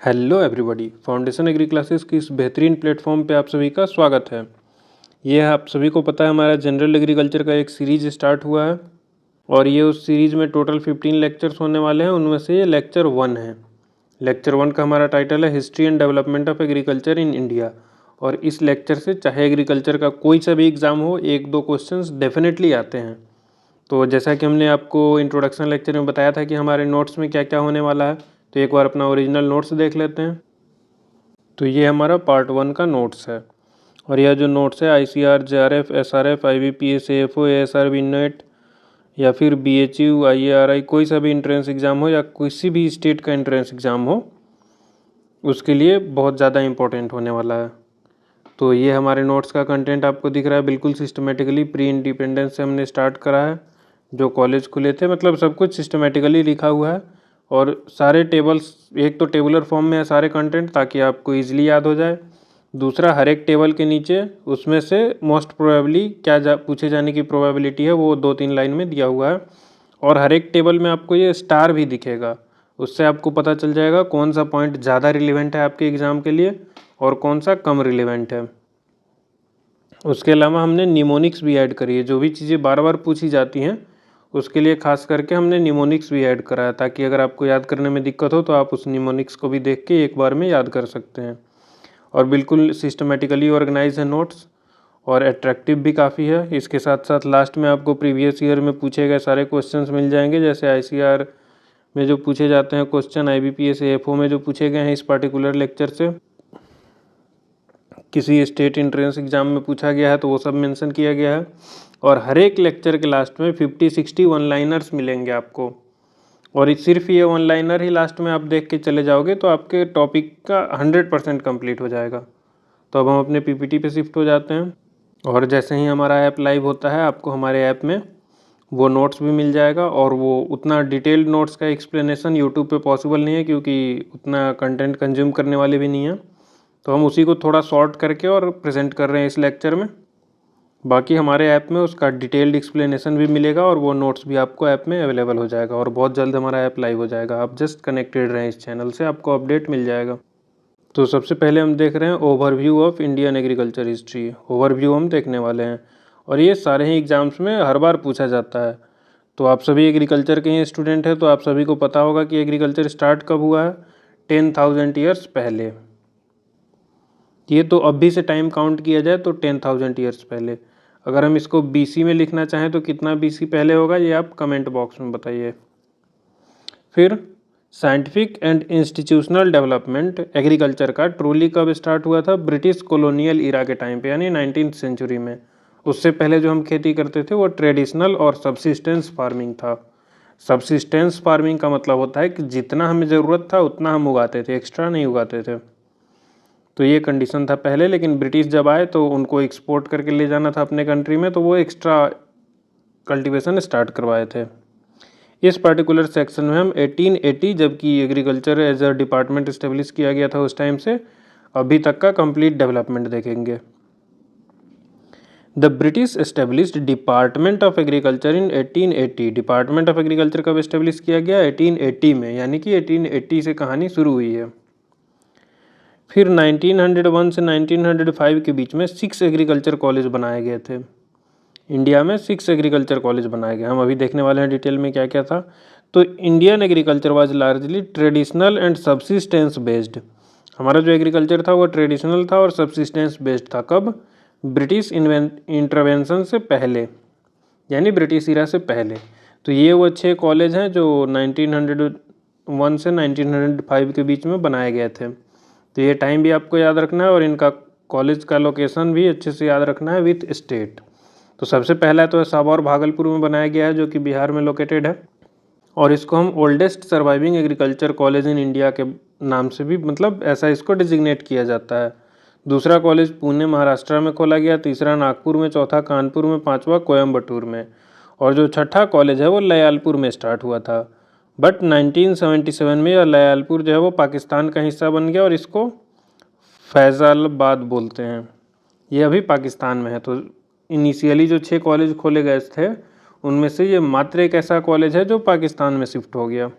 Hello everybody, foundation agri classes की इस बेहतरीन प्लेटफॉर्म पे आप सभी का स्वागत है। ये आप सभी को पता है हमारा जनरल एग्रीकल्चर का एक सीरीज स्टार्ट हुआ है और ये उस सीरीज में टोटल 15 लेक्चर्स होने वाले हैं। उनमें से ये लेक्चर 1 है। लेक्चर 1 का हमारा टाइटल है history and development of agriculture in India. और इस लेक्चर से चाहे एग्रीकल्चर का कोई सा भी एग्ज़ाम हो, 1-2 क्वेश्चन डेफिनेटली आते हैं। तो जैसा कि हमने आपको इंट्रोडक्शन लेक्चर में बताया था कि हमारे नोट्स में क्या क्या होने वाला है, तो एक बार अपना ओरिजिनल नोट्स देख लेते हैं। तो ये हमारा पार्ट 1 का नोट्स है और यह जो नोट्स है ICR, JRF, SRF, IBPS, AFO, ASR, net या फिर BHU, IARI, कोई सा भी इंट्रेंस एग्ज़ाम हो या किसी भी स्टेट का इंट्रेंस एग्ज़ाम हो, उसके लिए बहुत ज़्यादा इम्पोर्टेंट होने वाला है। तो ये हमारे नोट्स का कंटेंट आपको दिख रहा है, बिल्कुल सिस्टमेटिकली प्री इंडिपेंडेंस से हमने स्टार्ट करा है। जो कॉलेज खुले थे, मतलब सब कुछ सिस्टमेटिकली लिखा हुआ है और सारे टेबल्स, एक तो टेबुलर फॉर्म में है सारे कंटेंट ताकि आपको ईजिली याद हो जाए। दूसरा, हर एक टेबल के नीचे उसमें से मोस्ट प्रोबेबली क्या पूछे जाने की प्रोबेबिलिटी है वो 2-3 लाइन में दिया हुआ है। और हर एक टेबल में आपको ये स्टार भी दिखेगा, उससे आपको पता चल जाएगा कौन सा पॉइंट ज़्यादा रिलेवेंट है आपके एग्ज़ाम के लिए और कौन सा कम रिलेवेंट है। उसके अलावा हमने निमोनिक्स भी ऐड करी है। जो भी चीज़ें बार बार पूछी जाती हैं उसके लिए खास करके हमने निमोनिक्स भी ऐड करा है, ताकि अगर आपको याद करने में दिक्कत हो तो आप उस निमोनिक्स को भी देख के एक बार में याद कर सकते हैं। और बिल्कुल सिस्टमेटिकली ऑर्गेनाइज है नोट्स और अट्रैक्टिव भी काफ़ी है। इसके साथ साथ लास्ट में आपको प्रीवियस ईयर में पूछे गए सारे क्वेश्चंस मिल जाएंगे, जैसे ICR में जो पूछे जाते हैं क्वेश्चन, IBPS, AFO में जो पूछे गए हैं इस पार्टिकुलर लेक्चर से, किसी स्टेट एंट्रेंस एग्ज़ाम में पूछा गया है तो वो सब मेंशन किया गया है। और हर एक लेक्चर के लास्ट में 50-60 वन लाइनर्स मिलेंगे आपको, और सिर्फ ये वन लाइनर ही लास्ट में आप देख के चले जाओगे तो आपके टॉपिक का 100% कंप्लीट हो जाएगा। तो अब हम अपने PPT पे शिफ्ट हो जाते हैं और जैसे ही हमारा ऐप लाइव होता है आपको हमारे ऐप में वो नोट्स भी मिल जाएगा। और वो उतना डिटेल्ड नोट्स का एक्सप्लेनेशन यूट्यूब पे पॉसिबल नहीं है क्योंकि उतना कंटेंट कंज्यूम करने वाले भी नहीं हैं, तो हम उसी को थोड़ा शॉर्ट करके और प्रेजेंट कर रहे हैं इस लेक्चर में। बाकी हमारे ऐप में उसका डिटेल्ड एक्सप्लेनेशन भी मिलेगा और वो नोट्स भी आपको ऐप में अवेलेबल हो जाएगा और बहुत जल्द हमारा ऐप लाइव हो जाएगा। आप जस्ट कनेक्टेड रहें इस चैनल से, आपको अपडेट मिल जाएगा। तो सबसे पहले हम देख रहे हैं overview of Indian agriculture history. Overview हम देखने वाले हैं और ये सारे ही एग्ज़ाम्स में हर बार पूछा जाता है। तो आप सभी एग्रीकल्चर के ही स्टूडेंट हैं तो आप सभी को पता होगा कि एग्रीकल्चर स्टार्ट कब हुआ है, 10,000 ईयर्स पहले। ये तो अभी से टाइम काउंट किया जाए तो 10,000 ईयर्स पहले। अगर हम इसको BC में लिखना चाहें तो कितना BC पहले होगा ये आप कमेंट बॉक्स में बताइए। फिर scientific and institutional development agriculture का ट्रूली कब स्टार्ट हुआ था, ब्रिटिश कॉलोनियल इरा के टाइम पे, यानी 19th सेंचुरी में। उससे पहले जो हम खेती करते थे वो ट्रेडिशनल और सब्सिस्टेंस फार्मिंग था। सब्सिस्टेंस फार्मिंग का मतलब होता है कि जितना हमें ज़रूरत था उतना हम उगाते थे, एक्स्ट्रा नहीं उगाते थे। तो ये कंडीशन था पहले, लेकिन ब्रिटिश जब आए तो उनको एक्सपोर्ट करके ले जाना था अपने कंट्री में, तो वो एक्स्ट्रा कल्टीवेशन स्टार्ट करवाए थे। इस पर्टिकुलर सेक्शन में हम 1880, जबकि agriculture as a department establish किया गया था उस टाइम से अभी तक का कंप्लीट डेवलपमेंट देखेंगे। The British established department of agriculture in 1880। Department of agriculture कब एस्टेब्लिश किया गया, 1880 में, यानी कि 1880 से कहानी शुरू हुई है। फिर 1901 से 1905 के बीच में 6 एग्रीकल्चर कॉलेज बनाए गए थे। इंडिया में 6 एग्रीकल्चर कॉलेज बनाए गए। हम अभी देखने वाले हैं डिटेल में क्या क्या था। तो Indian agriculture was largely traditional and subsistence based. हमारा जो एग्रीकल्चर था वो ट्रेडिशनल था और सब्सिस्टेंस बेस्ड था। कब, ब्रिटिश इंटरवेंशन से पहले, यानी ब्रिटिश इरा से पहले। तो ये वो 6 कॉलेज हैं जो 1901 से 1905 के बीच में बनाए गए थे। तो ये टाइम भी आपको याद रखना है और इनका कॉलेज का लोकेशन भी अच्छे से याद रखना है विथ स्टेट। तो सबसे पहला तो साबौर भागलपुर में बनाया गया है जो कि बिहार में लोकेटेड है, और इसको हम oldest surviving agriculture college in India के नाम से भी, मतलब ऐसा इसको डिजिग्नेट किया जाता है। दूसरा कॉलेज पुणे महाराष्ट्र में खोला गया, तीसरा नागपुर में, चौथा कानपुर में, पांचवा कोयम्बटूर में, और जो छठा कॉलेज है वो लयालपुर में स्टार्ट हुआ था। बट 1977 में यह लयालपुर जो है वो पाकिस्तान का हिस्सा बन गया और इसको फैज़ालाबाद बोलते हैं। ये अभी पाकिस्तान में है। तो इनिशियली जो 6 कॉलेज खोले गए थे उनमें से ये मात्र एक ऐसा कॉलेज है जो पाकिस्तान में शिफ्ट हो गया।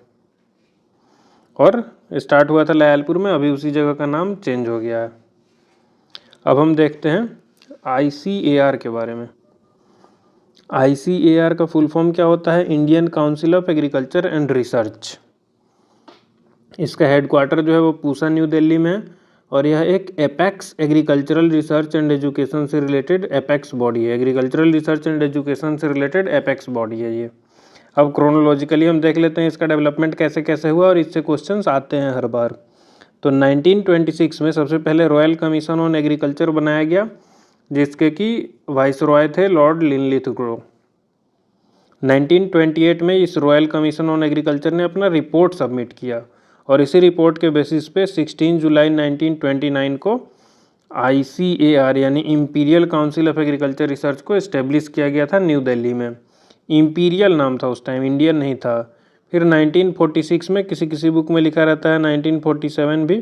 और स्टार्ट हुआ था लायलपुर में, अभी उसी जगह का नाम चेंज हो गया है। अब हम देखते हैं ICAR के बारे में। ICAR का फुल फॉर्म क्या होता है? Indian council of agriculture and research. इसका हेडक्वार्टर जो है वो पूसा न्यू दिल्ली में है और यह एक apex agricultural research and education से रिलेटेड एपेक्स बॉडी है। एग्रीकल्चरल रिसर्च एंड एजुकेशन से रिलेटेड एपेक्स बॉडी है ये। अब क्रोनोलॉजिकली हम देख लेते हैं इसका डेवलपमेंट कैसे कैसे हुआ और इससे क्वेश्चंस आते हैं हर बार। तो 1926 में सबसे पहले रॉयल कमीशन ऑन एग्रीकल्चर बनाया गया, जिसके कि वाइसरॉय थे लॉर्ड लिनलिथग्रो। 1928 में इस रॉयल कमीशन ऑन एग्रीकल्चर ने अपना रिपोर्ट सबमिट किया और इसी रिपोर्ट के बेसिस पे 16 जुलाई 1929 को ICAR यानी imperial council of agriculture research को इस्टेब्लिश किया गया था न्यू दिल्ली में। इंपीरियल नाम था उस टाइम, इंडियन नहीं था। फिर 1946 में किसी किसी बुक में लिखा रहता है 1947 भी,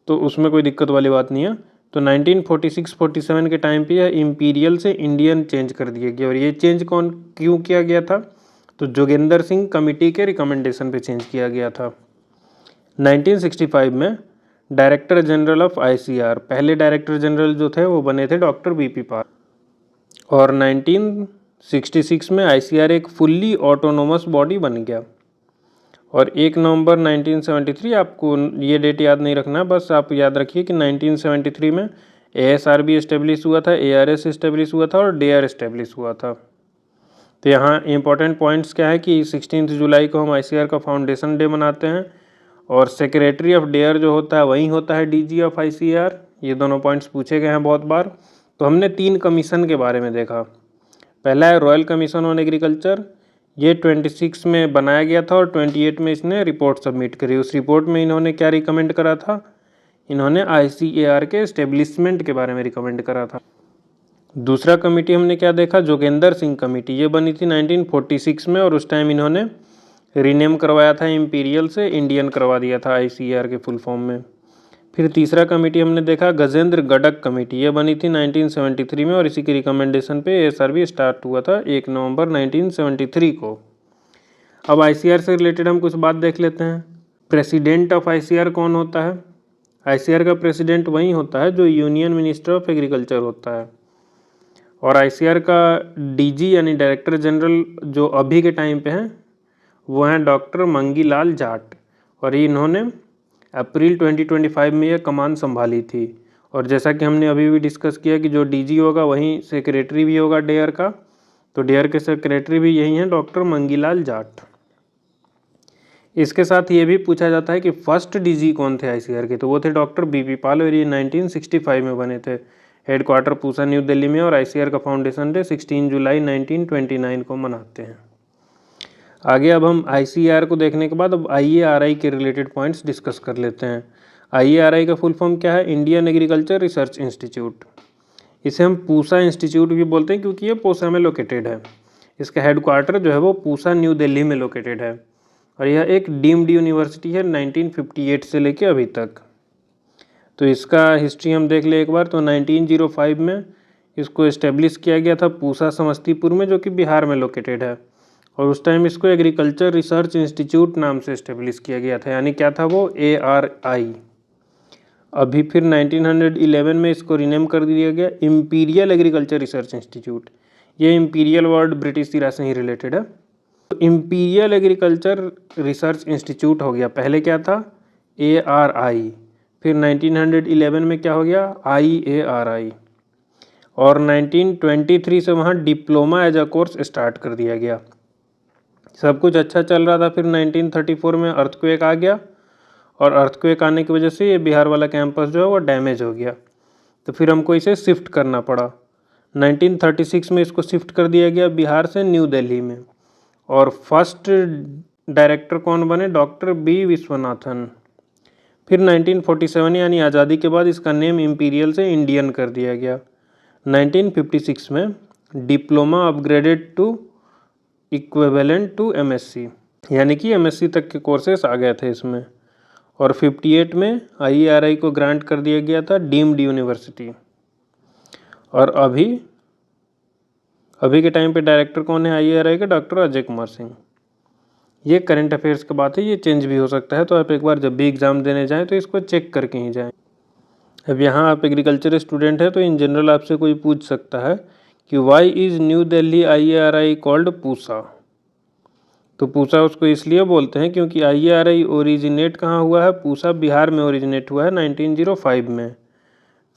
तो उसमें कोई दिक्कत वाली बात नहीं है। तो 1946-47 के टाइम पे यह इंपीरियल से इंडियन चेंज कर दिया गया। और ये चेंज क्यों किया गया था? तो जोगेंद्र सिंह कमेटी के रिकमेंडेशन पे चेंज किया गया था। 1965 में डायरेक्टर जनरल ऑफ ICAR, पहले डायरेक्टर जनरल जो थे वो बने थे डॉक्टर BP पाल। और 1966 में ICAR एक फुल्ली ऑटोनोमस बॉडी बन गया। और 1 नवंबर 1973, आपको ये डेट याद नहीं रखना, बस आप याद रखिए कि 1973 में ASRB इस्टेब्लिश हुआ था, ARS इस्टेब्लिश हुआ था और DARE इस्टेब्लिश हुआ था। तो यहाँ इंपॉर्टेंट पॉइंट्स क्या है कि 16 जुलाई को हम ICAR का फाउंडेशन डे मनाते हैं और सेक्रेटरी ऑफ DARE जो होता है वही होता है DG ऑफ ICAR। ये दोनों पॉइंट्स पूछे गए हैं बहुत बार। तो हमने 3 कमीशन के बारे में देखा। पहला है रॉयल कमीशन ऑन एग्रीकल्चर, ये 26 में बनाया गया था और 28 में इसने रिपोर्ट सबमिट करी। उस रिपोर्ट में इन्होंने क्या रिकमेंड करा था? इन्होंने ICAR के इस्टेब्लिशमेंट के बारे में रिकमेंड करा था। दूसरा कमेटी हमने क्या देखा? जोगेंद्र सिंह कमेटी। ये बनी थी 1946 में और उस टाइम इन्होंने रीनेम करवाया था इंपीरियल से इंडियन करवा दिया था ICAR के फुल फॉर्म में। फिर तीसरा कमेटी हमने देखा गजेंद्र गडक कमेटी। ये बनी थी 1973 में और इसी की रिकमेंडेशन पे ASRB स्टार्ट हुआ था 1 नवंबर 1973 को। अब ICAR से रिलेटेड हम कुछ बात देख लेते हैं। प्रेसिडेंट ऑफ ICAR कौन होता है? ICAR का प्रेसिडेंट वही होता है जो यूनियन मिनिस्टर ऑफ एग्रीकल्चर होता है। और ICAR का DG यानी डायरेक्टर जनरल जो अभी के टाइम पे हैं वो हैं डॉक्टर मंगीलाल जाट। और इन्होंने अप्रैल 2025 में यह कमान संभाली थी। और जैसा कि हमने अभी भी डिस्कस किया कि जो DG होगा वहीं सेक्रेटरी भी होगा DARE का, तो DARE के सेक्रेटरी भी यही हैं डॉक्टर मंगीलाल जाट। इसके साथ ये भी पूछा जाता है कि फर्स्ट DG कौन थे ICAR के? तो वो थे डॉक्टर BP पाल और ये 1965 में बने थे। हेडक्वार्टर पूसा न्यू दिल्ली में और ICAR का फाउंडेशन डे 16 जुलाई 1929 को मनाते हैं। आगे अब हम ICAR को देखने के बाद अब IARI के रिलेटेड पॉइंट्स डिस्कस कर लेते हैं। IARI का फुल फॉर्म क्या है? Indian agriculture research institute. इसे हम पूसा इंस्टीट्यूट भी बोलते हैं क्योंकि ये पूसा में लोकेटेड है। इसका हेडक्वार्टर जो है वो पूसा न्यू दिल्ली में लोकेटेड है और यह एक डीम्ड यूनिवर्सिटी है 1958 से लेके अभी तक। तो इसका हिस्ट्री हम देख ले एक बार। तो 1905 में इसको इस्टेब्लिश किया गया था पूसा समस्तीपुर में, जो कि बिहार में लोकेटेड है। और उस टाइम इसको एग्रीकल्चर रिसर्च इंस्टीट्यूट नाम से इस्टेब्लिश किया गया था, यानी क्या था वो? ARI। अभी फिर 1911 में इसको रीनेम कर दिया गया इंपीरियल एग्रीकल्चर रिसर्च इंस्टीट्यूट। ये इंपीरियल वर्ड ब्रिटिश इरा से ही रिलेटेड है। तो इंपीरियल एग्रीकल्चर रिसर्च इंस्टीट्यूट हो गया। पहले क्या था? ARI। फिर 1911 में क्या हो गया? IARI। और 1923 से वहाँ diploma as a course start कर दिया गया। सब कुछ अच्छा चल रहा था। फिर 1934 में अर्थक्वेक आ गया और अर्थक्वेक आने की वजह से ये बिहार वाला कैंपस जो है वो डैमेज हो गया, तो फिर हमको इसे शिफ्ट करना पड़ा। 1936 में इसको शिफ्ट कर दिया गया बिहार से न्यू दिल्ली में। और फर्स्ट डायरेक्टर कौन बने? Doctor B Viswanathan. फिर 1947 यानी आज़ादी के बाद इसका नेम इंपीरियल से इंडियन कर दिया गया। 1956 में diploma upgraded to equivalent to MSc, यानी कि MSc तक के कोर्सेस आ गए थे इसमें। और 58 में IARI को ग्रांट कर दिया गया था डीम्ड यूनिवर्सिटी। और अभी के टाइम पे डायरेक्टर कौन है IARI के? डॉक्टर अजय कुमार सिंह। ये करंट अफेयर्स की बात है, ये चेंज भी हो सकता है, तो आप एक बार जब भी एग्ज़ाम देने जाएँ तो इसको चेक करके ही जाएँ। अब यहाँ आप एग्रीकल्चर स्टूडेंट हैं तो इन जनरल आपसे कोई पूछ सकता है कि why is New Delhi IARI called Pusa. तो पूसा उसको इसलिए बोलते हैं क्योंकि IARI ओरिजिनेट कहाँ हुआ है, पूसा बिहार में ओरिजिनेट हुआ है 1905 में।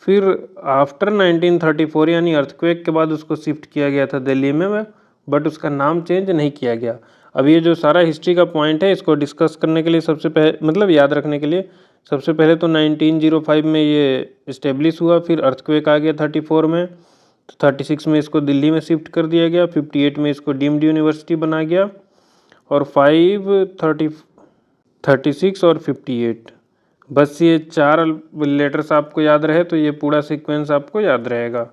फिर आफ्टर 1934 यानी अर्थक्वेक के बाद उसको शिफ्ट किया गया था दिल्ली में, बट उसका नाम चेंज नहीं किया गया। अब ये जो सारा हिस्ट्री का पॉइंट है इसको डिस्कस करने के लिए सबसे पहले मतलब याद रखने के लिए सबसे पहले तो 1905 में ये इस्टेब्लिश हुआ, फिर अर्थक्वेक आ गया 34 में, तो 36 में इसको दिल्ली में शिफ्ट कर दिया गया, 58 में इसको डीम्ड यूनिवर्सिटी बना गया, और 36 और 58, बस ये 4 लेटर्स आपको याद रहे तो ये पूरा सीक्वेंस आपको याद रहेगा।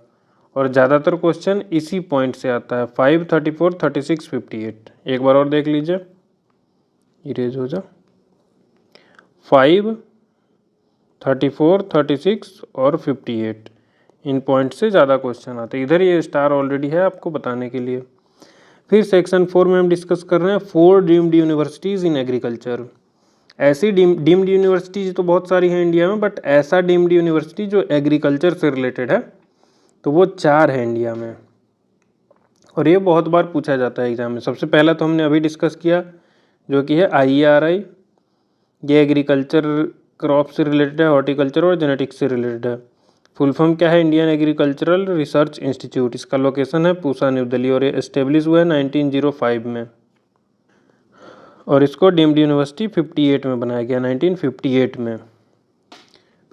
और ज़्यादातर क्वेश्चन इसी पॉइंट से आता है, 5, 34, 36, 58। एक बार और देख लीजिए, इरेज हो जा। 5, 34, 36 और 58, इन पॉइंट से ज़्यादा क्वेश्चन आते हैं। इधर ये स्टार ऑलरेडी है आपको बताने के लिए। फिर सेक्शन 4 में हम डिस्कस कर रहे हैं 4 डीम्ड यूनिवर्सिटीज़ इन एग्रीकल्चर। ऐसी डीम्ड यूनिवर्सिटीज़ तो बहुत सारी हैं इंडिया में, बट ऐसा डीम्ड यूनिवर्सिटी जो एग्रीकल्चर से रिलेटेड है तो वो 4 है इंडिया में, और ये बहुत बार पूछा जाता है एग्जाम में। सबसे पहला तो हमने अभी डिस्कस किया जो कि है IARI, ये एग्रीकल्चर क्रॉप से रिलेटेड है, हॉर्टिकल्चर और जेनेटिक्स से रिलेटेड है। फुल फॉर्म क्या है, इंडियन एग्रीकल्चरल रिसर्च इंस्टीट्यूट। इसका लोकेशन है पूसा, न्यू दिल्ली, और ये एस्टेब्लिश हुआ है 1905 में, और इसको डीम्ड यूनिवर्सिटी 58 में बनाया गया, 1958 में।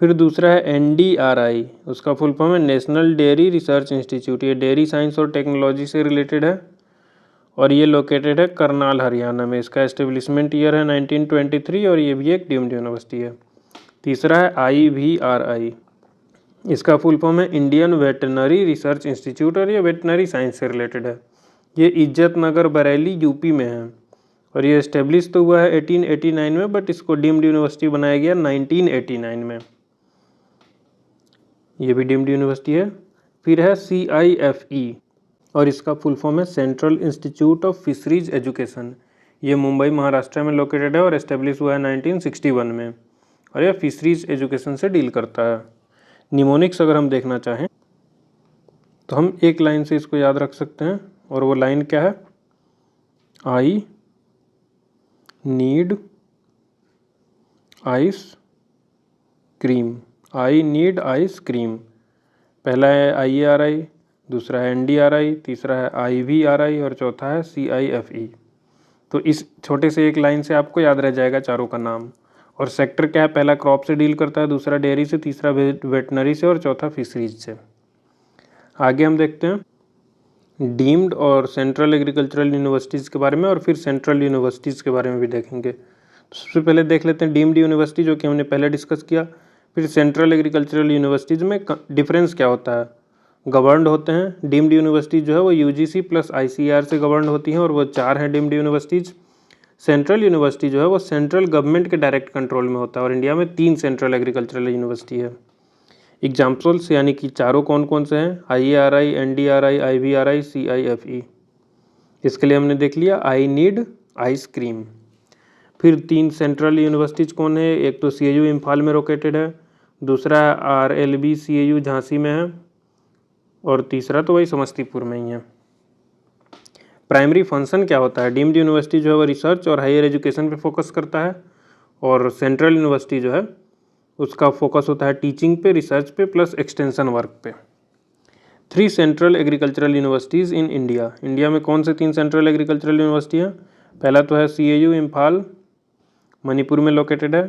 फिर दूसरा है NDRI, उसका फुल फॉर्म है नेशनल डेयरी रिसर्च इंस्टीट्यूट। ये डेयरी साइंस और टेक्नोलॉजी से रिलेटेड है, और ये लोकेटेड है करनाल, हरियाणा में। इसका एस्टेब्लिशमेंट ईयर है 1923, और ये भी एक डीम्ड यूनिवर्सिटी है। तीसरा है IVRI, इसका फुल फॉर्म है इंडियन वेटनरी रिसर्च इंस्टीट्यूट, और ये वेटनरी साइंस से रिलेटेड है। ये इज्जत नगर बरेली यूपी में है, और ये इस्टेब्लिश तो हुआ है 1889 में, बट इसको डीम्ड यूनिवर्सिटी बनाया गया 1989 में। ये भी डीम्ड यूनिवर्सिटी है। फिर है CIFE, और इसका फुल फॉर्म है central institute of fisheries education. ये मुंबई महाराष्ट्र में लोकेटेड है, और इस्टेब्लिश हुआ है 1961 में, और यह फिशरीज एजुकेशन से डील करता है। निमोनिक्स अगर हम देखना चाहें तो हम एक लाइन से इसको याद रख सकते हैं, और वो लाइन क्या है, I need ice cream. I need ice cream. पहला है IARI, दूसरा है NDRI, तीसरा है IVRI, और चौथा है CIFE। तो इस छोटे से एक लाइन से आपको याद रह जाएगा चारों का नाम। और सेक्टर क्या है, पहला क्रॉप से डील करता है, दूसरा डेयरी से, तीसरा वेटनरी से, और चौथा फिशरीज से। आगे हम देखते हैं डीम्ड और सेंट्रल एग्रीकल्चरल यूनिवर्सिटीज़ के बारे में, और फिर सेंट्रल यूनिवर्सिटीज़ के बारे में भी देखेंगे। तो सबसे पहले देख लेते हैं डीम्ड यूनिवर्सिटी, जो कि हमने पहले डिस्कस किया। फिर सेंट्रल एग्रीकल्चरल यूनिवर्सिटीज़ में डिफरेंस क्या होता है, गवर्नड होते हैं। डीम्ड यूनिवर्सिटी जो है वो UGC प्लस ICAR से गवर्नड होती हैं, और वो 4 हैं डीम्ड यूनिवर्सिटीज़। सेंट्रल यूनिवर्सिटी जो है वो सेंट्रल गवर्नमेंट के डायरेक्ट कंट्रोल में होता है, और इंडिया में 3 सेंट्रल एग्रीकल्चरल यूनिवर्सिटी है। एग्जाम्पल्स यानी कि चारों कौन कौन से हैं, IARI, NDRI, IVRI, CIFE। इसके लिए हमने देख लिया आई नीड आइसक्रीम। फिर 3 सेंट्रल यूनिवर्सिटीज़ कौन है, एक तो CAU इम्फाल में लोकेटेड है, दूसरा RLB CAU झांसी में है, और तीसरा तो वही समस्तीपुर में ही है। प्राइमरी फंक्शन क्या होता है, डीम्ड यूनिवर्सिटी जो है वो रिसर्च और हायर एजुकेशन पे फोकस करता है, और सेंट्रल यूनिवर्सिटी जो है उसका फोकस होता है टीचिंग पे, रिसर्च पे, प्लस एक्सटेंशन वर्क पे। 3 central agricultural universities in India. India में कौन से 3 सेंट्रल एग्रीकल्चरल यूनिवर्सिटी हैं, पहला तो है CAU इम्फाल, मणिपुर में लोकेटेड है।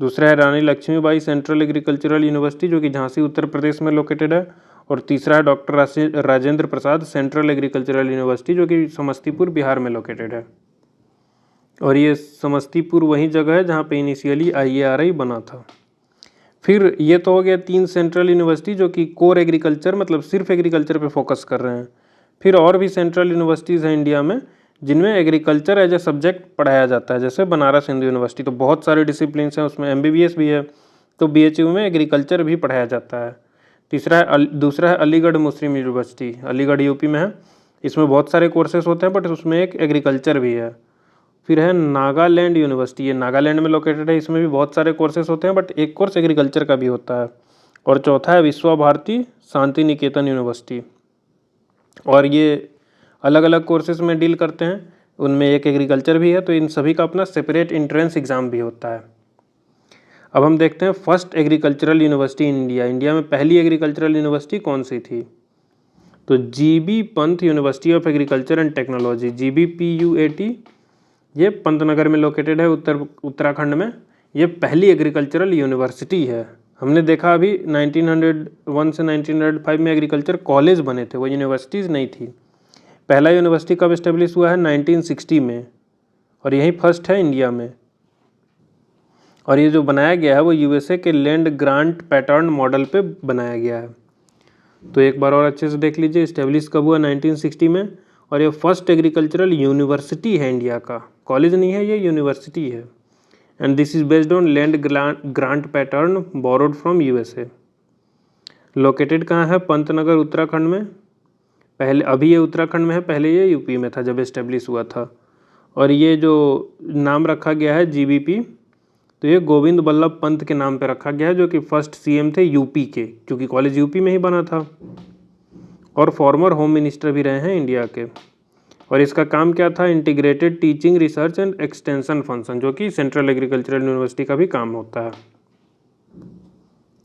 दूसरा है रानी लक्ष्मीबाई सेंट्रल एग्रीकल्चरल यूनिवर्सिटी, जो कि झांसी उत्तर प्रदेश में लोकेटेड है। और तीसरा है doctor Rajendra Prasad central agricultural university, जो कि समस्तीपुर बिहार में लोकेटेड है। और ये समस्तीपुर वही जगह है जहाँ पे इनिशियली IARI बना था। फिर ये तो हो गया 3 सेंट्रल यूनिवर्सिटी जो कि कोर एग्रीकल्चर मतलब सिर्फ एग्रीकल्चर पे फोकस कर रहे हैं। फिर और भी सेंट्रल यूनिवर्सिटीज़ हैं इंडिया में जिनमें एग्रीकल्चर एज ए सब्जेक्ट पढ़ाया जाता है, जैसे बनारस हिंदू यूनिवर्सिटी। तो बहुत सारे डिसिप्लिन्स हैं उसमें, MBBS भी है, तो BHU में एग्रीकल्चर भी पढ़ाया जाता है। दूसरा है अलीगढ़ मुस्लिम यूनिवर्सिटी, अलीगढ़ UP में है। इसमें बहुत सारे कोर्सेज होते हैं बट उसमें एक एग्रीकल्चर भी है। फिर है नागालैंड यूनिवर्सिटी, ये नागालैंड में लोकेटेड है, इसमें भी बहुत सारे कोर्सेज होते हैं बट एक कोर्स एग्रीकल्चर का भी होता है। और चौथा है विश्वा भारती शांति निकेतन यूनिवर्सिटी, और ये अलग अलग कोर्सेज में डील करते हैं, उनमें एक एग्रीकल्चर भी है, तो इन सभी का अपना सेपरेट एंट्रेंस एग्ज़ाम भी होता है। अब हम देखते हैं first agricultural university in India, India में पहली एग्रीकल्चरल यूनिवर्सिटी कौन सी थी? तो GB Pant university of agriculture and technology, GBPUAT, ये पंतनगर में लोकेटेड है, उत्तराखंड में। ये पहली एग्रीकल्चरल यूनिवर्सिटी है। हमने देखा अभी 1901 से 1905 में एग्रीकल्चर कॉलेज बने थे, वो यूनिवर्सिटीज़ नहीं थी। पहला यूनिवर्सिटी कब इस्टेब्लिश हुआ है? 1960 में, और यही फर्स्ट है इंडिया में। और ये जो बनाया गया है वो USA के लैंड ग्रांट पैटर्न मॉडल पे बनाया गया है। तो एक बार और अच्छे से देख लीजिए, इस्टेब्लिश कब हुआ? 1960 में, और ये फर्स्ट एग्रीकल्चरल यूनिवर्सिटी है इंडिया का, कॉलेज नहीं है, ये यूनिवर्सिटी है। And this is based on land grant pattern borrowed from USA। Located कहाँ है? पंतनगर, उत्तराखंड में। पहले, अभी ये उत्तराखंड में है, पहले ये यूपी में था जब इस्टेब्लिश हुआ था। और ये जो नाम रखा गया है GBP, तो ये गोविंद बल्लभ पंत के नाम पे रखा गया है, जो कि फर्स्ट CM थे यूपी के, क्योंकि कॉलेज यूपी में ही बना था, और फॉर्मर होम मिनिस्टर भी रहे हैं इंडिया के। और इसका काम क्या था? Integrated teaching, research and extension function, जो कि सेंट्रल एग्रीकल्चरल यूनिवर्सिटी का भी काम होता है।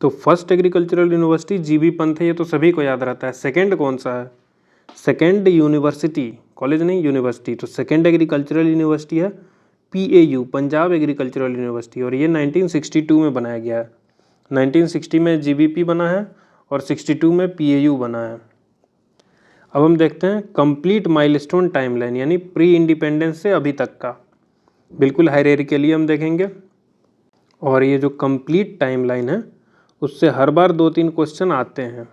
तो first agricultural university GB Pant है, ये तो सभी को याद रहता है। सेकेंड कौन सा है? सेकेंड यूनिवर्सिटी, कॉलेज नहीं, यूनिवर्सिटी। तो सेकेंड एग्रीकल्चरल यूनिवर्सिटी है PAU, पंजाब एग्रीकल्चरल यूनिवर्सिटी, और ये 1962 में बनाया गया है। 1960 में GBP बना है और 62 में PAU बना है। अब हम देखते हैं कंप्लीट माइलस्टोन टाइमलाइन, यानी प्री इंडिपेंडेंस से अभी तक का, बिल्कुल हायरार्किकली हम देखेंगे। और ये जो कंप्लीट टाइमलाइन है उससे हर बार 2-3 क्वेश्चन आते हैं।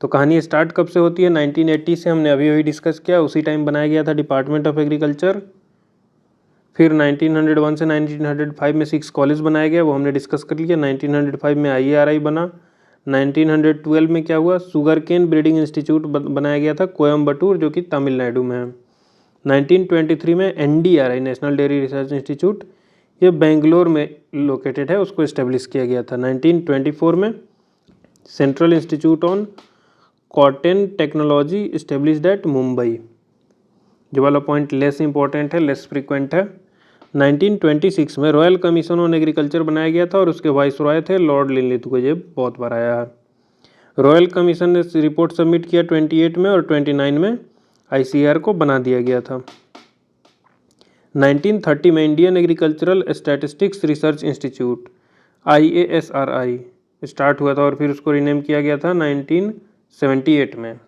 तो कहानी स्टार्ट कब से होती है? 1980 से, हमने अभी डिस्कस किया, उसी टाइम बनाया गया था डिपार्टमेंट ऑफ एग्रीकल्चर। फिर 1901 से 1905 में 6 कॉलेज बनाया गया, वो हमने डिस्कस कर लिया। 1905 में IARI बना। 1912 में क्या हुआ? शुगर केन ब्रीडिंग इंस्टीट्यूट बनाया गया था कोयम्बटूर, जो कि तमिलनाडु में है। 1923 में NDRI, national dairy research institute, ये बेंगलोर में लोकेटेड है, उसको इस्टेब्लिश किया गया था। 1924 में central institute on cotton technology established at Mumbai. जो वाला पॉइंट लेस इंपॉर्टेंट है, लेस फ्रीक्वेंट है। 1926 में रॉयल कमीशन ऑन एग्रीकल्चर बनाया गया था, और उसके वाइसरॉय थे लॉर्ड लिनलिथ, ये बहुत बार आया है। रॉयल कमीशन ने रिपोर्ट सबमिट किया 28 में, और 29 में ICAR को बना दिया गया था। 1930 में Indian agricultural statistics research institute IASRI start हुआ था, और फिर उसको रीनेम किया गया था 1978 में।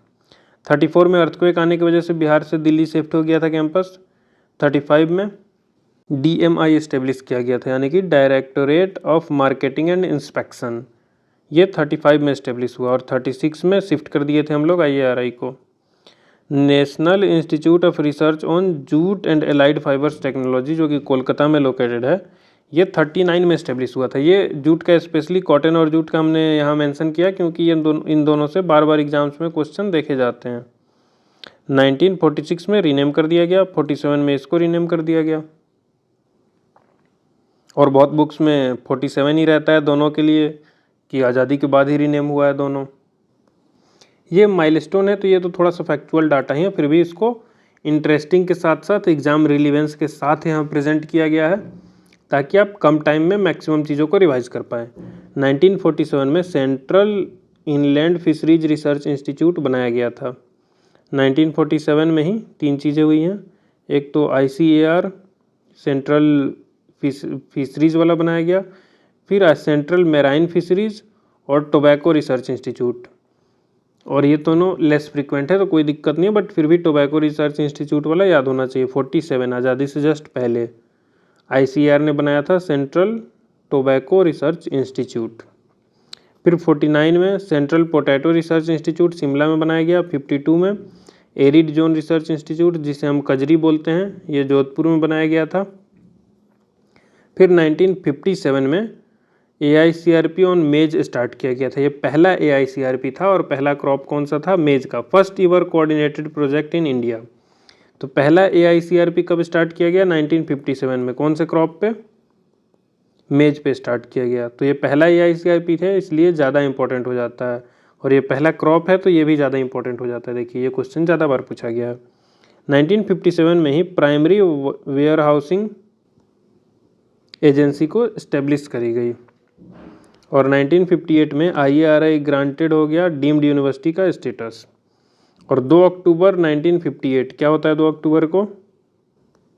34 में अर्थक्वेक आने की वजह से बिहार से दिल्ली शिफ्ट हो गया था कैंपस। 35 में DMI इस्टेब्लिश किया गया था, यानी कि directorate of marketing and inspection, ये 35 में इस्टेब्लिश हुआ। और 36 में शिफ्ट कर दिए थे हम लोग IARI को। National institute of research on jute and allied fibres technology, जो कि कोलकाता में लोकेटेड है, ये 39 में इस्टेब्लिश हुआ था। ये जूट का, स्पेशली कॉटन और जूट का हमने यहाँ मेंशन किया, क्योंकि ये इन दोनों से बार बार एग्जाम्स में क्वेश्चन देखे जाते हैं। 1946 में रीनेम कर दिया गया, 47 में इसको रीनेम कर दिया गया, और बहुत बुक्स में 47 ही रहता है दोनों के लिए, कि आज़ादी के बाद ही रीनेम हुआ है दोनों। ये माइलस्टोन है, तो ये तो थोड़ा सा फैक्चुअल डाटा ही है, फिर भी इसको इंटरेस्टिंग के साथ साथ एग्जाम रिलीवेंस के साथ यहाँ प्रेजेंट किया गया है, ताकि आप कम टाइम में मैक्सिमम चीज़ों को रिवाइज कर पाएँ। 1947 में central inland fisheries research institute बनाया गया था। 1947 में ही 3 चीज़ें हुई हैं, एक तो ICAR सेंट्रल फिशरीज वाला बनाया गया, फिर सेंट्रल मेराइन फिशरीज और टोबैको रिसर्च इंस्टीट्यूट, और ये दोनों लेस फ्रीक्वेंट है तो कोई दिक्कत नहीं है, बट फिर भी टोबैको रिसर्च इंस्टीट्यूट वाला याद होना चाहिए। 47 आज़ादी से जस्ट पहले ICAR ने बनाया था सेंट्रल टोबैको रिसर्च इंस्टीट्यूट। फिर 49 में central potato research institute Shimla में बनाया गया। 52 में एरिड जोन रिसर्च इंस्टीट्यूट, जिसे हम कजरी बोलते हैं, ये जोधपुर में बनाया गया था। फिर 1957 में AICRP ऑन मेज स्टार्ट किया गया था। ये पहला AICRP था, और पहला क्रॉप कौन सा था? मेज का। First ईवर coordinated project in India. तो पहला AICRP कब स्टार्ट किया गया? 1957 में। कौन से क्रॉप पे? मेज पे स्टार्ट किया गया। तो ये पहला AICRP है, इसलिए ज़्यादा इंपॉर्टेंट हो जाता है। और ये पहला क्रॉप है तो ये भी ज़्यादा इंपॉर्टेंट हो जाता है। देखिए ये क्वेश्चन ज़्यादा बार पूछा गया है। 1957 में ही प्राइमरी वेयर हाउसिंग एजेंसी को इस्टेब्लिश करी गई। और 1958 में IARI ग्रांटेड हो गया डीम्ड यूनिवर्सिटी का स्टेटस। और 2 अक्टूबर 1958 क्या होता है 2 अक्टूबर को?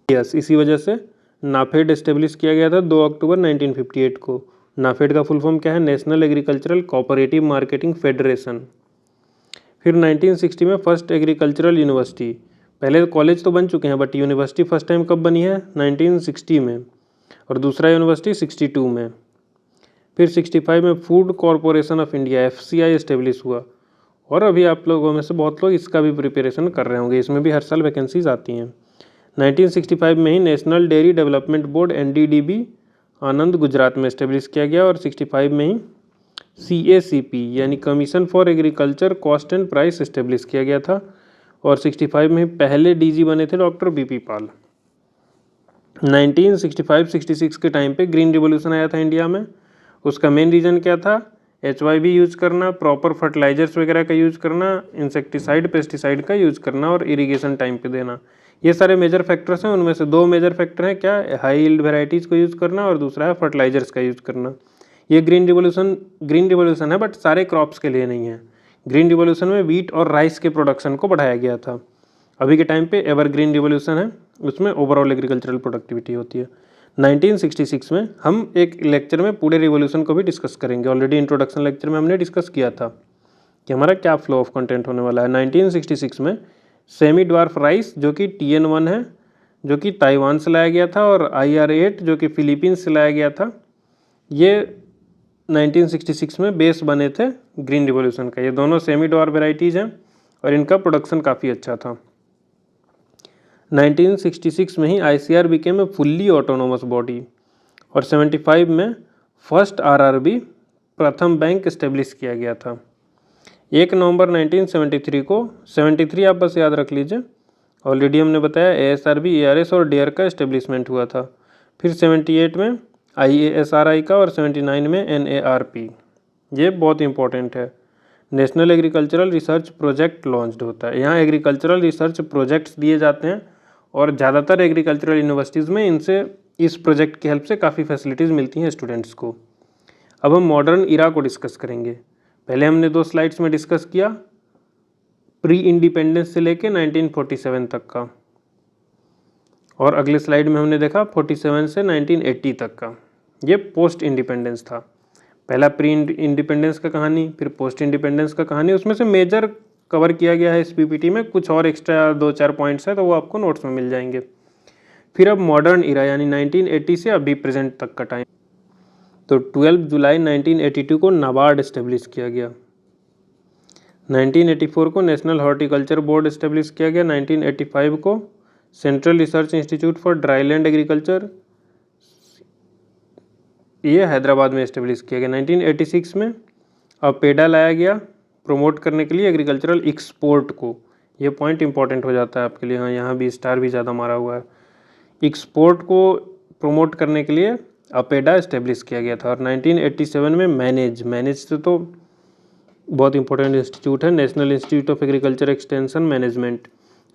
यस, इसी वजह से नाफेड इस्टेब्लिश किया गया था 2 अक्टूबर 1958 को। नाफेड का फुल फॉर्म क्या है? National agricultural cooperative marketing federation. फिर 1960 में फर्स्ट एग्रीकल्चरल यूनिवर्सिटी। पहले कॉलेज तो बन चुके हैं बट यूनिवर्सिटी फर्स्ट टाइम कब बनी है? 1960 में। और दूसरा यूनिवर्सिटी 62 में। फिर 65 में food corporation of India FCI establish हुआ। और अभी आप लोगों में से बहुत लोग इसका भी प्रिपरेशन कर रहे होंगे, इसमें भी हर साल वैकेंसीज आती हैं। 1965 में ही National Dairy Development Board NDDB Anand Gujarat में इस्टेब्लिश किया गया। और 65 में ही CACP यानी Commission for Agriculture Cost and Price establish किया गया था। और 65 में ही पहले DG बने थे डॉक्टर BP पाल। 1965-66 के टाइम पे ग्रीन रिवोल्यूशन आया था इंडिया में। उसका मेन रीज़न क्या था? HYV यूज़ करना, प्रॉपर फर्टिलाइजर्स वगैरह का यूज़ करना, इंसेक्टिसाइड पेस्टिसाइड का यूज़ करना और इरिगेशन टाइम पे देना। ये सारे मेजर फैक्टर्स हैं। उनमें से 2 मेजर फैक्टर हैं क्या? हाई यील्ड वेराइटीज़ को यूज़ करना और दूसरा है फर्टिलाइजर्स का यूज़ करना। ये ग्रीन रिवोल्यूशन है बट सारे क्रॉप्स के लिए नहीं है। ग्रीन रिवोल्यूशन में व्हीट और राइस के प्रोडक्शन को बढ़ाया गया था। अभी के टाइम पे एवरग्रीन रिवोल्यूशन है, उसमें ओवरऑल एग्रीकल्चरल प्रोडक्टिविटी होती है। 1966 में हम एक लेक्चर में पूरे रिवोल्यूशन को भी डिस्कस करेंगे। ऑलरेडी इंट्रोडक्शन लेक्चर में हमने डिस्कस किया था कि हमारा क्या फ्लो ऑफ कंटेंट होने वाला है। 1966 में सेमी ड्वार्फ राइस जो कि TN1 है, जो कि ताइवान से लाया गया था, और IR8 जो कि फिलीपींस से लाया गया था, ये 1966 में बेस बने थे ग्रीन रिवोल्यूशन का। ये दोनों सेमी ड्वार्फ वेराइटीज़ हैं और इनका प्रोडक्शन काफ़ी अच्छा था। 1966 में ही ICR became a fully autonomous body. और 75 में फर्स्ट RRB प्रथम बैंक इस्टेब्लिश किया गया था। 1 नवंबर 1973 को 73 आप बस याद रख लीजिए, ऑलरेडी हमने बताया ASRB, ARS और DEER का इस्टेब्लिशमेंट हुआ था। फिर 78 में IASRI का और 79 में NARP। ये बहुत इंपॉर्टेंट है। National agricultural research project launched होता है। यहाँ एग्रीकल्चरल रिसर्च प्रोजेक्ट्स दिए जाते हैं और ज़्यादातर एग्रीकल्चरल यूनिवर्सिटीज़ में इस प्रोजेक्ट की हेल्प से काफ़ी फैसिलिटीज़ मिलती हैं स्टूडेंट्स को। अब हम मॉडर्न इरा को डिस्कस करेंगे। पहले हमने 2 स्लाइड्स में डिस्कस किया प्री इंडिपेंडेंस से लेके 1947 तक का, और अगले स्लाइड में हमने देखा 47 से 1980 तक का। ये पोस्ट इंडिपेंडेंस था। पहला प्री इंडिपेंडेंस का कहानी, फिर पोस्ट इंडिपेंडेंस का कहानी। उसमें से मेजर कवर किया गया है इस PPT में, कुछ और एक्स्ट्रा 2-4 पॉइंट्स है तो वो आपको नोट्स में मिल जाएंगे। फिर अब मॉडर्न इरा यानी 1980 से अभी प्रेजेंट तक का टाइम। तो 12 जुलाई 1982 को नाबार्ड इस्टेब्लिश किया गया। 1984 को नेशनल हॉर्टिकल्चर बोर्ड इस्टेब्लिश किया गया। 1985 को central research institute for dryland agriculture, ये हैदराबाद में इस्टेब्लिश किया गया। 1986 में अपेडा लाया गया प्रमोट करने के लिए एग्रीकल्चरल एक्सपोर्ट को। ये पॉइंट इंपॉर्टेंट हो जाता है आपके लिए। हाँ, यहाँ भी स्टार भी ज़्यादा मारा हुआ है। एक्सपोर्ट को प्रमोट करने के लिए अपेडा इस्टेब्लिश किया गया था। और 1987 में मैनेज से तो बहुत इंपॉर्टेंट इंस्टीट्यूट है, national institute of agriculture extension management.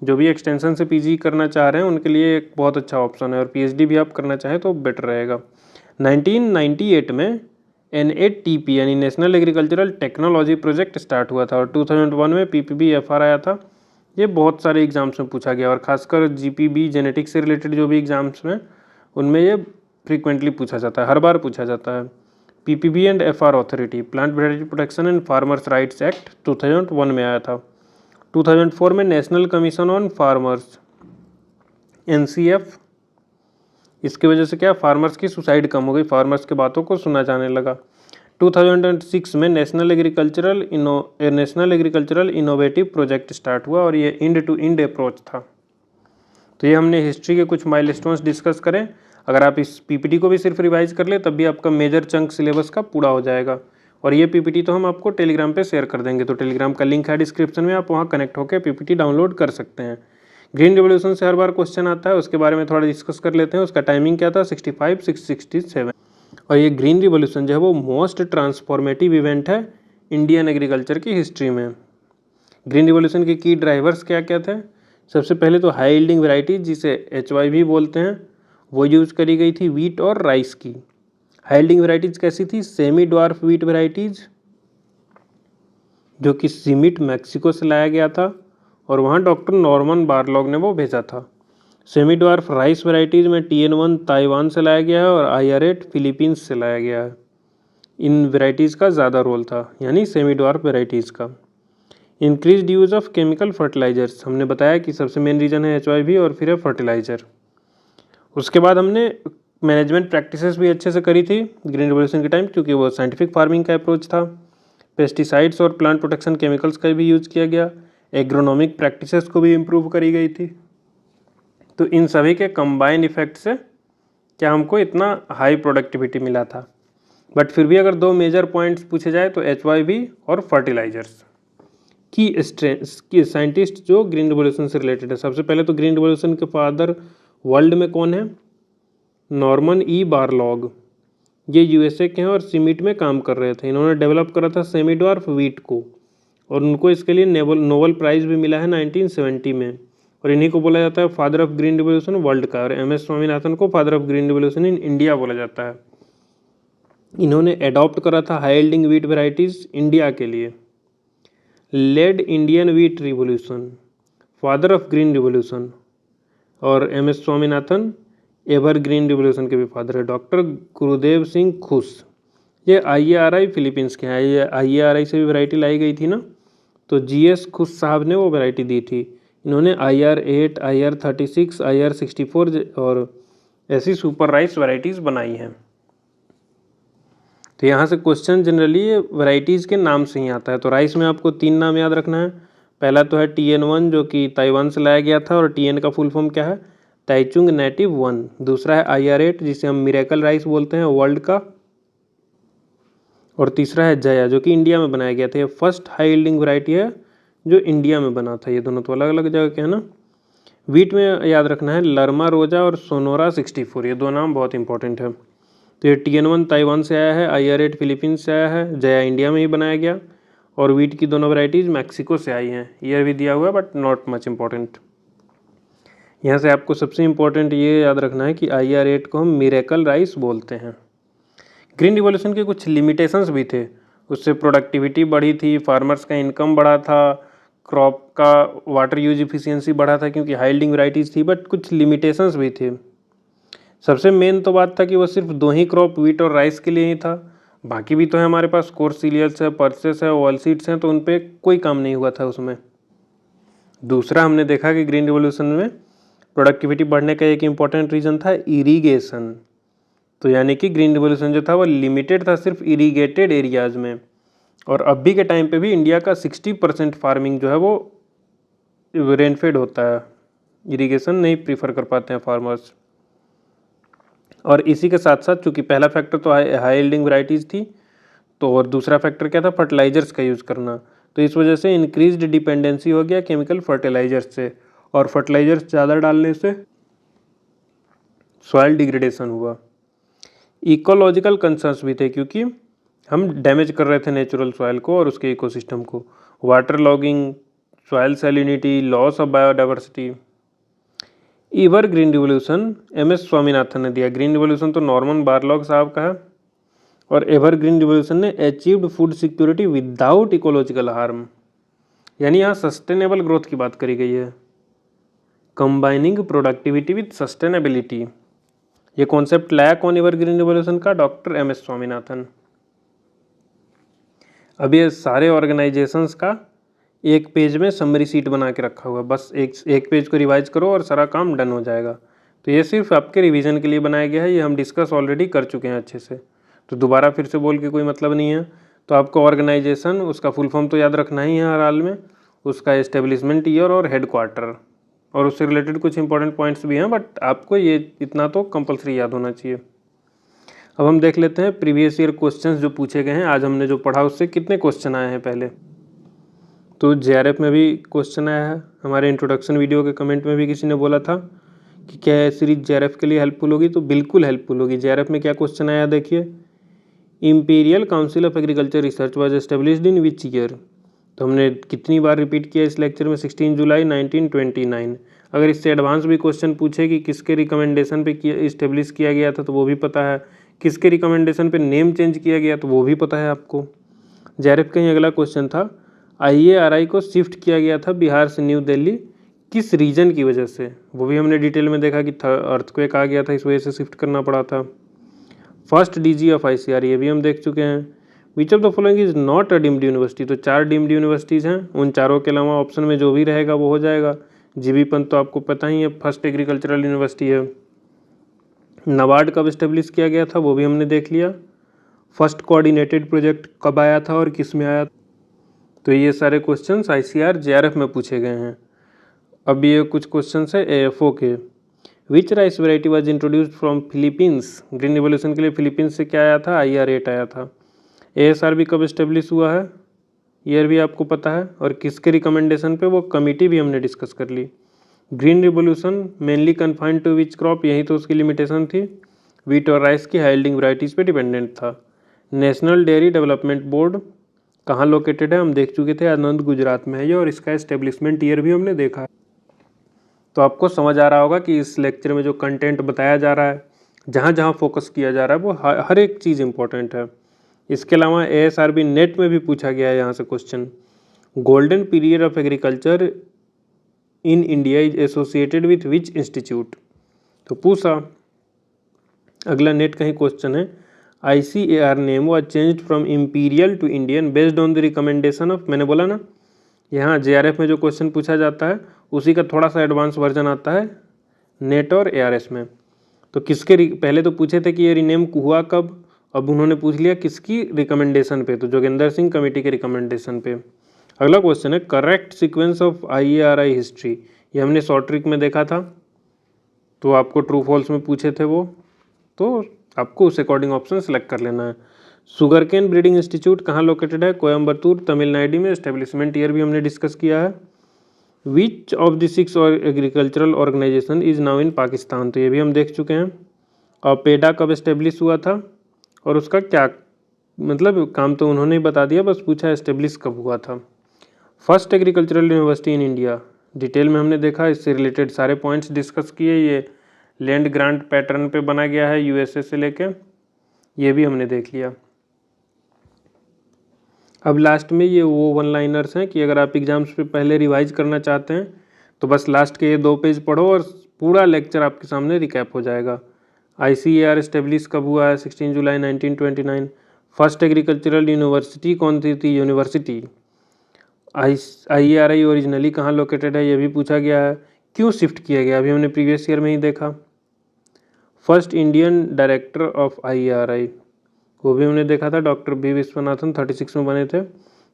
जो भी एक्सटेंशन से PG करना चाह रहे हैं उनके लिए एक बहुत अच्छा ऑप्शन है, और PhD भी आप करना चाहें तो बेटर रहेगा। 1998 में NATP यानी national agricultural technology project start हुआ था। और 2001 में PPB-FR आया था। ये बहुत सारे एग्जाम्स में पूछा गया, और खासकर GPB जेनेटिक्स से रिलेटेड जो भी एग्जाम्स में उनमें ये फ्रीक्वेंटली पूछा जाता है, हर बार पूछा जाता है। PPB and FR authority, plant variety protection and farmers rights act 2001 में आया था। 2004 में national commission on farmers NCF, इसकी वजह से क्या, फार्मर्स की सुसाइड कम हो गई, फार्मर्स के बातों को सुना जाने लगा। 2006 में national agricultural innovative project start हुआ, और ये इंड टू इंड अप्रोच था। तो ये हमने हिस्ट्री के कुछ माइलस्टोन्स डिस्कस करें। अगर आप इस PPT को भी सिर्फ रिवाइज कर ले तब भी आपका मेजर चंक सिलेबस का पूरा हो जाएगा। और ये PPT तो हम आपको टेलीग्राम पे शेयर कर देंगे, तो टेलीग्राम का लिंक है डिस्क्रिप्शन में, आप वहाँ कनेक्ट होकर PPT डाउनलोड कर सकते हैं। ग्रीन रिवॉल्यूशन से हर बार क्वेश्चन आता है, उसके बारे में थोड़ा डिस्कस कर लेते हैं। उसका टाइमिंग क्या था, 65 667। और ये ग्रीन रिवॉल्यूशन जो है वो मोस्ट ट्रांसफॉर्मेटिव इवेंट है इंडियन एग्रीकल्चर की हिस्ट्री में। ग्रीन रिवॉल्यूशन के की ड्राइवर्स क्या क्या थे? सबसे पहले तो हाई यील्डिंग वैरायटीज, जिसे HY भी बोलते हैं, वो यूज़ करी गई थी वीट और राइस की। हाई यील्डिंग वैरायटीज कैसी थी? सेमी ड्वार्फ वीट वैरायटीज, जो कि सीमिट मैक्सिको से लाया गया था और वहाँ डॉक्टर नॉर्मन बारलॉग ने वो भेजा था। सेमी ड्वार्फ राइस वैरायटीज़ में TN1 ताइवान से लाया गया है और IR8 फिलीपींस से लाया गया है। इन वैरायटीज़ का ज़्यादा रोल था, यानी सेमी ड्वार्फ वैरायटीज़ का। Increase use of chemical fertilisers, हमने बताया कि सबसे मेन रीज़न है HY और फिर है फर्टिलाइज़र। उसके बाद हमने मैनेजमेंट प्रैक्टिसेस भी अच्छे से करी थी ग्रीन रिवॉल्यूशन के टाइम, क्योंकि वो साइंटिफिक फार्मिंग का अप्रोच था। पेस्टिसाइड्स और प्लांट प्रोटेक्शन केमिकल्स का भी यूज़ किया गया। एग्रोनॉमिक प्रैक्टिसेस को भी इम्प्रूव करी गई थी। तो इन सभी के कंबाइंड इफेक्ट से क्या हमको इतना हाई प्रोडक्टिविटी मिला था। बट फिर भी अगर दो मेजर पॉइंट्स पूछे जाए तो HY और फर्टिलाइजर्स की साइंटिस्ट जो ग्रीन रिवॉल्यूशन से रिलेटेड है। सबसे पहले तो ग्रीन रिवॉल्यूशन के फादर वर्ल्ड में कौन है? Norman E बारलॉग। ये USA के हैं और सीमिट में काम कर रहे थे। इन्होंने डेवलप करा था सेमी ड्वार्फ वीट को और उनको इसके लिए नोबेल प्राइज़ भी मिला है 1970 में। और इन्हीं को बोला जाता है father of green revolution world का। और MS स्वामीनाथन को father of green revolution in India बोला जाता है। इन्होंने अडॉप्ट करा था high yielding wheat varieties India के लिए। Led Indian wheat revolution, father of green revolution. और MS Swaminathan evergreen revolution के भी फादर है। डॉक्टर गुरुदेव सिंह खुश, ये IARI फिलीपींस के हैं। IARI से भी वैरायटी लाई गई थी ना, तो GS खुश साहब ने वो वैरायटी दी थी। इन्होंने IR8, IR36, IR64 और ऐसी सुपर राइस वैरायटीज़ बनाई हैं। तो यहाँ से क्वेश्चन जनरली ये वैरायटीज़ के नाम से ही आता है। तो राइस में आपको 3 नाम याद रखना है। पहला तो है TN1 जो कि ताइवान से लाया गया था और TN का फुल फॉर्म क्या है? Taichung native 1। दूसरा है IR8 जिसे हम मिरेकल राइस बोलते हैं वर्ल्ड का। और तीसरा है जया जो कि इंडिया में बनाया गया था। ये फर्स्ट हाई यील्डिंग वैरायटी है जो इंडिया में बना था। ये दोनों तो अलग अलग जगह के हैं ना। वीट में याद रखना है लर्मा रोजा और सोनोरा 64, ये दो नाम बहुत इंपॉर्टेंट है। तो ये TN1 ताइवान से आया है, IR8 फिलीपींस से आया है, जया इंडिया में ही बनाया गया। और वीट की दोनों वैरायटीज़ मैक्सिको से आई हैं। ईयर भी दिया हुआ है बट नॉट मच इम्पॉर्टेंट। यहाँ से आपको सबसे इम्पोर्टेंट ये याद रखना है कि IR8 को हम मिरेकल राइस बोलते हैं। ग्रीन रिवॉल्यूशन के कुछ लिमिटेशंस भी थे। उससे प्रोडक्टिविटी बढ़ी थी, फार्मर्स का इनकम बढ़ा था, क्रॉप का वाटर यूज इफिशियंसी बढ़ा था क्योंकि हाई यील्डिंग वैरायटीज़ थी। बट कुछ लिमिटेशंस भी थे। सबसे मेन तो बात था कि वो सिर्फ 2 ही क्रॉप वीट और राइस के लिए ही था। बाकी भी तो है हमारे पास, कोर्स सीरियल्स है, पल्सेस है, ऑयल सीड्स हैं, तो उन पर कोई काम नहीं हुआ था उसमें। दूसरा हमने देखा कि ग्रीन रिवॉल्यूशन में प्रोडक्टिविटी बढ़ने का एक इम्पॉर्टेंट रीज़न था इरीगेशन। तो यानी कि ग्रीन रिवॉल्यूशन जो था वो लिमिटेड था सिर्फ इरीगेटेड एरियाज़ में। और अभी के टाइम पे भी इंडिया का 60% फार्मिंग जो है वो रेनफेड होता है, इरीगेशन नहीं प्रीफर कर पाते हैं फार्मर्स। और इसी के साथ साथ चूँकि पहला फैक्टर तो हाई यील्डिंग वैरायटीज़ थी, तो और दूसरा फैक्टर क्या था? फर्टिलाइजर्स का यूज़ करना। तो इस वजह से इंक्रीज्ड डिपेंडेंसी हो गया केमिकल फर्टिलाइजर्स से, और फर्टिलाइजर्स ज़्यादा डालने से सॉइल डिग्रेडेशन हुआ। इकोलॉजिकल कंसर्न्स भी थे क्योंकि हम डैमेज कर रहे थे नेचुरल सॉइल को और उसके इकोसिस्टम को। Water logging, soil salinity, loss of biodiversity. Ever green revolution MS Swaminathan ने दिया। ग्रीन रिवॉल्यूशन तो नॉर्मन बारलॉग साहब का है। और एवर ग्रीन रिवॉल्यूशन ने achieved food security without ecological harm, यानी यहाँ सस्टेनेबल ग्रोथ की बात करी गई है। कंबाइनिंग प्रोडक्टिविटी विद सस्टेनेबिलिटी, ये कॉन्सेप्ट लाया कौन एवर ग्रीन रिवॉल्यूशन का? Doctor MS Swaminathan. अब ये सारे ऑर्गेनाइजेशंस का एक पेज में समरी शीट बना के रखा हुआ, बस एक पेज को रिवाइज करो और सारा काम डन हो जाएगा। तो ये सिर्फ आपके रिवीजन के लिए बनाया गया है। ये हम डिस्कस ऑलरेडी कर चुके हैं अच्छे से, तो दोबारा फिर से बोल के कोई मतलब नहीं है। तो आपको ऑर्गेनाइजेशन, उसका फुल फॉर्म तो याद रखना ही है हर हाल में, उसका एस्टेब्लिशमेंट ईयर और हेडक्वार्टर, और उससे रिलेटेड कुछ इंपॉर्टेंट पॉइंट्स भी हैं, बट आपको ये इतना तो कंपलसरी याद होना चाहिए। अब हम देख लेते हैं प्रीवियस ईयर क्वेश्चंस जो पूछे गए हैं। आज हमने जो पढ़ा उससे कितने क्वेश्चन आए हैं पहले। तो JRF में भी क्वेश्चन आया है, हमारे इंट्रोडक्शन वीडियो के कमेंट में भी किसी ने बोला था कि क्या यह सीरीज JRF के लिए हेल्पफुल होगी, तो बिल्कुल हेल्पफुल होगी। JRF में क्या क्वेश्चन आया देखिए, imperial council of agriculture research was established in which year. तो हमने कितनी बार रिपीट किया इस लेक्चर में, 16 जुलाई 1929। अगर इससे एडवांस भी क्वेश्चन पूछे कि किसके रिकमेंडेशन पे इस्टेब्लिश किया गया था, तो वो भी पता है। किसके रिकमेंडेशन पे नेम चेंज किया गया, तो वो भी पता है आपको। JRF का ही अगला क्वेश्चन था, IARI को शिफ्ट किया गया था बिहार से न्यू दिल्ली, किस रीजन की वजह से। वो भी हमने डिटेल में देखा कि अर्थक्वेक आ गया था, इस वजह से शिफ्ट करना पड़ा था। फर्स्ट DG ऑफ ICAR, ये भी हम देख चुके हैं। विच of the following is not a deemed university, तो 4 डीम्ड यूनिवर्सिटीज़ हैं, उन चारों के अलावा ऑप्शन में जो भी रहेगा वो हो जाएगा। जीबी पंत तो आपको पता ही है, फर्स्ट एग्रीकल्चरल यूनिवर्सिटी है। नाबार्ड कब इस्टेब्लिश किया गया था, वो भी हमने देख लिया। फर्स्ट कोऑर्डिनेटेड प्रोजेक्ट कब आया था और किस में आया, तो ये सारे क्वेश्चंस ICAR JRF में पूछे गए हैं। अब ये कुछ क्वेश्चंस है AFO के। Which rice variety was introduced from Philippines, green revolution के लिए फिलीपींस से क्या आया था, IR8 आया था। ASR भी कब इस्टेब्लिश हुआ है, ईयर भी आपको पता है, और किसके रिकमेंडेशन पे, वो कमिटी भी हमने डिस्कस कर ली। Green revolution mainly confined to which crop, यही तो उसकी लिमिटेशन थी, वीट और राइस की हाइल्डिंग वराइटीज़ पे डिपेंडेंट था। नेशनल डेयरी डेवलपमेंट बोर्ड कहाँ लोकेटेड है, हम देख चुके थे, आनंद गुजरात में है ये, और इसका एस्टेब्लिशमेंट ईयर भी हमने देखा है। तो आपको समझ आ रहा होगा कि इस लेक्चर में जो कंटेंट बताया जा रहा है, जहाँ जहाँ फोकस किया जा रहा है, वो हर एक चीज़ इंपॉर्टेंट है। इसके अलावा ASRB नेट में भी पूछा गया है यहाँ से question, golden period of agriculture in India is associated with which institute, तो पूछा। अगला नेट का ही क्वेश्चन है, ICAR name was changed from imperial to Indian based on the recommendation of, मैंने बोला ना, यहाँ JRF में जो क्वेश्चन पूछा जाता है उसी का थोड़ा सा एडवांस वर्जन आता है नेट और ARS में। तो किसके पहले तो पूछे थे कि ये रीनेम हुआ कब, अब उन्होंने पूछ लिया किसकी रिकमेंडेशन पे, तो जोगिंदर सिंह कमेटी के रिकमेंडेशन पे। अगला क्वेश्चन है, correct sequence of IARI history, ये हमने शॉर्ट ट्रिक में देखा था, तो आपको ट्रू फॉल्स में पूछे थे वो, तो आपको उस अकॉर्डिंग ऑप्शन सेलेक्ट कर लेना है। शुगर केन ब्रीडिंग इंस्टीट्यूट कहाँ लोकेटेड है, कोयम्बतूर तमिलनाडु में, एस्टेब्लिशमेंट ईयर भी हमने डिस्कस किया है। Which of the 6 agricultural organisation is now in Pakistan, तो ये भी हम देख चुके हैं। और पेडा कब एस्टेब्लिश हुआ था और उसका क्या मतलब, काम तो उन्होंने ही बता दिया, बस पूछा एस्टेब्लिश कब हुआ था। First agricultural university in India, detail में हमने देखा, इससे रिलेटेड सारे पॉइंट्स डिस्कस किए। ये लैंड ग्रांट पैटर्न पे बना गया है USA से लेके, ये भी हमने देख लिया। अब लास्ट में ये वो 1 लाइनर्स हैं कि अगर आप एग्जाम्स पे पहले रिवाइज करना चाहते हैं तो बस लास्ट के ये 2 पेज पढ़ो और पूरा लेक्चर आपके सामने रिकैप हो जाएगा। ICAR इस्टेब्लिश कब हुआ है, 16 जुलाई 1929। फर्स्ट एग्रीकल्चरल यूनिवर्सिटी कौन सी थी, यूनिवर्सिटी। IARI ओरिजिनली कहाँ लोकेटेड है, ये भी पूछा गया है। क्यों शिफ्ट किया गया, अभी हमने प्रीवियस ईयर में ही देखा। First Indian director of IARI, वो भी हमने देखा था, डॉक्टर B विश्वनाथन 36 में बने थे।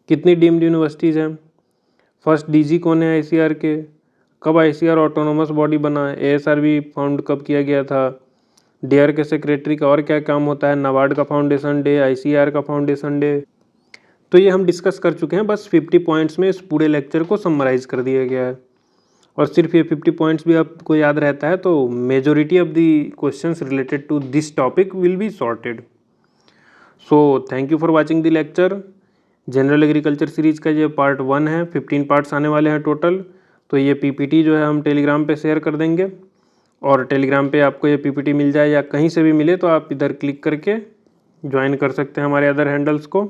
कितनी डीम्ड यूनिवर्सिटीज़ हैं। फर्स्ट DG कौन है ICAR के, कब ICAR ऑटोनोमस बॉडी बना है, ASRB फाउंड कब किया गया था, DARE के सेक्रेटरी का और क्या काम होता है, नाबार्ड का फाउंडेशन डे, ICAR का फाउंडेशन डे, तो ये हम डिस्कस कर चुके हैं। बस 50 पॉइंट्स में इस पूरे लेक्चर को समराइज़ कर दिया गया है, और सिर्फ ये 50 पॉइंट्स भी आपको याद रहता है तो majority of the questions related to this topic will be sorted. So thank you for watching the lecture. General agriculture series का ये पार्ट 1 है, 15 पार्ट्स आने वाले हैं टोटल। तो ये PPT जो है हम टेलीग्राम पे शेयर कर देंगे, और टेलीग्राम पे आपको ये PPT मिल जाए या कहीं से भी मिले तो आप इधर क्लिक करके ज्वाइन कर सकते हैं हमारे अदर हैंडल्स को।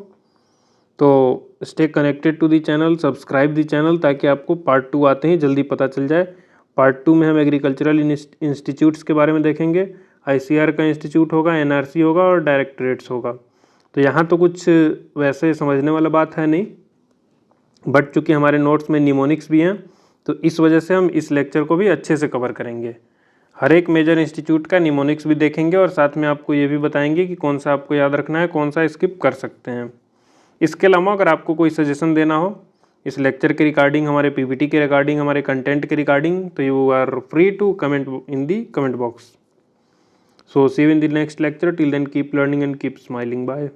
तो stay connected to the channel, subscribe the channel, ताकि आपको पार्ट 2 आते ही जल्दी पता चल जाए। पार्ट 2 में हम एग्रीकल्चरल इंस्टीट्यूट्स के बारे में देखेंगे। ICAR का इंस्टीट्यूट होगा, NRC होगा और डायरेक्टरेट्स होगा। तो यहाँ तो कुछ वैसे समझने वाला बात है नहीं, बट चूँकि हमारे नोट्स में निमोनिक्स भी हैं तो इस वजह से हम इस लेक्चर को भी अच्छे से कवर करेंगे। हर एक मेजर इंस्टीट्यूट का निमोनिक्स भी देखेंगे, और साथ में आपको ये भी बताएंगे कि कौन सा आपको याद रखना है, कौन सा स्किप कर सकते हैं। इसके अलावा अगर आपको कोई सजेशन देना हो इस लेक्चर के रिगार्डिंग, हमारे PPT के रिगार्डिंग, हमारे कंटेंट के रिगार्डिंग, तो you are free to comment in the comment box. So see you in the next lecture. Till then, keep learning and keep smiling. Bye.